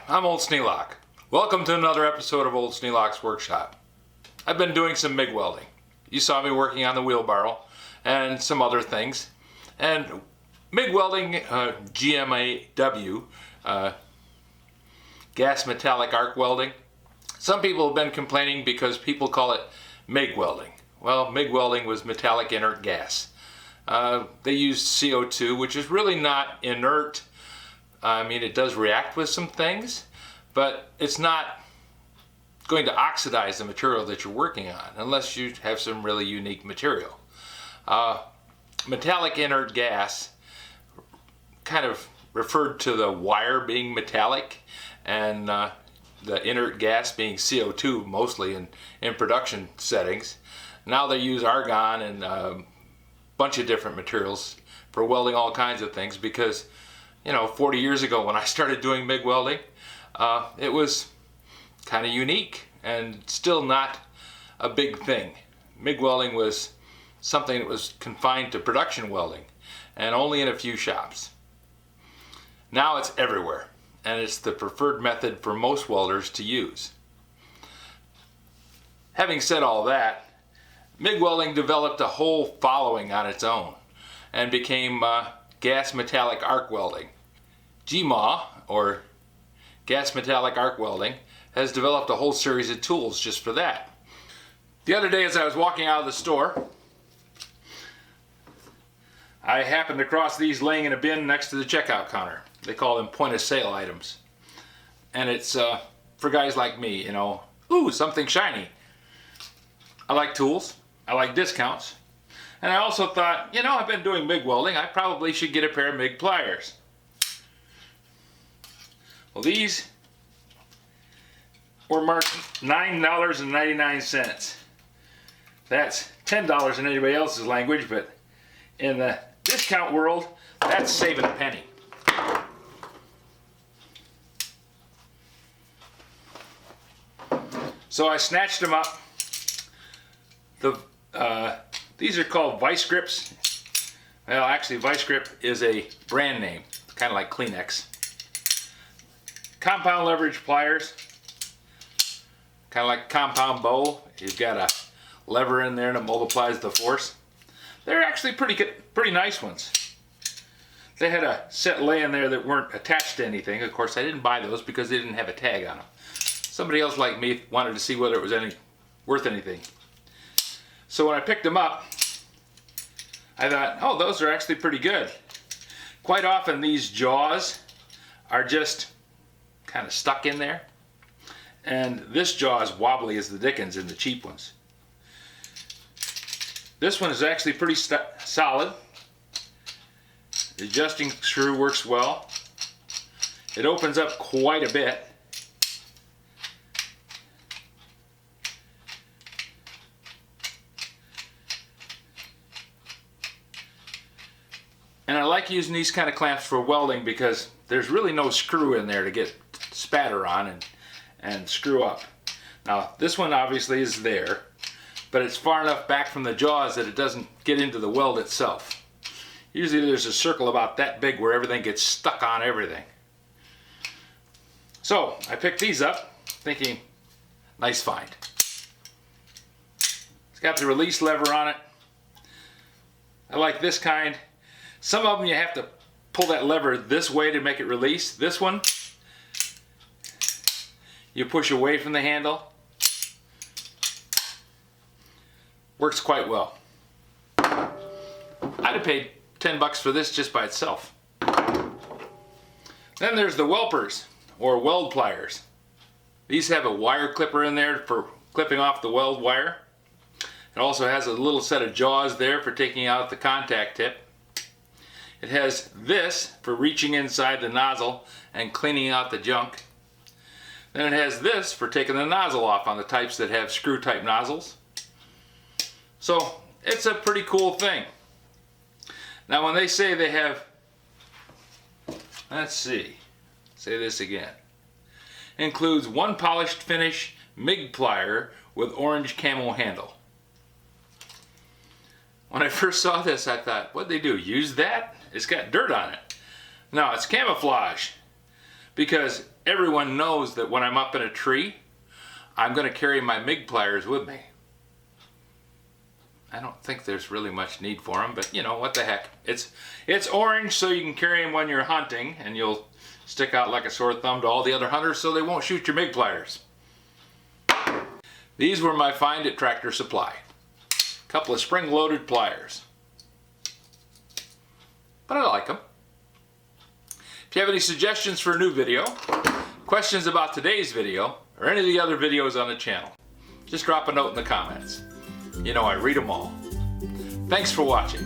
I'm Old Sneelock. Welcome to another episode of Old Sneelock's Workshop. I've been doing some MIG welding. You saw me working on the wheelbarrow and some other things. And MIG welding, GMAW, gas metallic arc welding. Some people have been complaining because people call it MIG welding. Well, MIG welding was metallic inert gas. They used CO2, which is really not inert. I mean, it does react with some things, but it's not going to oxidize the material that you're working on unless you have some really unique material. Metallic inert gas kind of referred to the wire being metallic and the inert gas being CO2 mostly in production settings. Now they use argon and a bunch of different materials for welding all kinds of things because, you know, 40 years ago when I started doing MIG welding, it was kind of unique and still not a big thing. MIG welding was something that was confined to production welding and only in a few shops. Now it's everywhere, and it's the preferred method for most welders to use. Having said all that, MIG welding developed a whole following on its own and became gas metallic arc welding. GMAW, or gas metallic arc welding, has developed a whole series of tools just for that. The other day as I was walking out of the store, I happened to cross these laying in a bin next to the checkout counter. They call them point of sale items. And it's for guys like me, you know, ooh, something shiny. I like tools, I like discounts, and I also thought, you know, I've been doing MIG welding, I probably should get a pair of MIG pliers. Well, these were marked $9.99. That's $10 in anybody else's language, but in the discount world, that's saving a penny. So I snatched them up. These are called vice grips. Well, actually, vice grip is a brand name, kind of like Kleenex. Compound leverage pliers, kind of like a compound bow. You've got a lever in there that multiplies the force. They're actually pretty good, pretty nice ones. They had a set laying there that weren't attached to anything. Of course, I didn't buy those because they didn't have a tag on them. Somebody else like me wanted to see whether it was worth anything. So when I picked them up, I thought, oh, those are actually pretty good. Quite often these jaws are just kind of stuck in there. And this jaw is wobbly as the dickens in the cheap ones. This one is actually pretty solid. The adjusting screw works well. It opens up quite a bit. And I like using these kind of clamps for welding because there's really no screw in there to get spatter on and screw up. Now this one obviously is there, but it's far enough back from the jaws that it doesn't get into the weld itself. Usually there's a circle about that big where everything gets stuck on everything. So I picked these up thinking, nice find. It's got the release lever on it. I like this kind. Some of them you have to pull that lever this way to make it release. This one, you push away from the handle. Works quite well. I'd have paid 10 bucks for this just by itself. Then there's the Welpers, or Weld Pliers. These have a wire clipper in there for clipping off the weld wire. It also has a little set of jaws there for taking out the contact tip. It has this for reaching inside the nozzle and cleaning out the junk. Then it has this for taking the nozzle off on the types that have screw type nozzles. So it's a pretty cool thing. Now when they say they have, let's see, say this again. Includes one polished finish MIG plier with orange camo handle. When I first saw this, I thought, what'd they do? Use that? It's got dirt on it. No, it's camouflage. Because everyone knows that when I'm up in a tree, I'm going to carry my Mig pliers with me. I don't think there's really much need for them, but you know, what the heck. It's orange, so you can carry them when you're hunting, and you'll stick out like a sore thumb to all the other hunters so they won't shoot your Mig pliers. These were my find at Tractor Supply. A couple of spring-loaded pliers. But I like them. If you have any suggestions for a new video, questions about today's video, or any of the other videos on the channel, just drop a note in the comments. You know I read them all. Thanks for watching.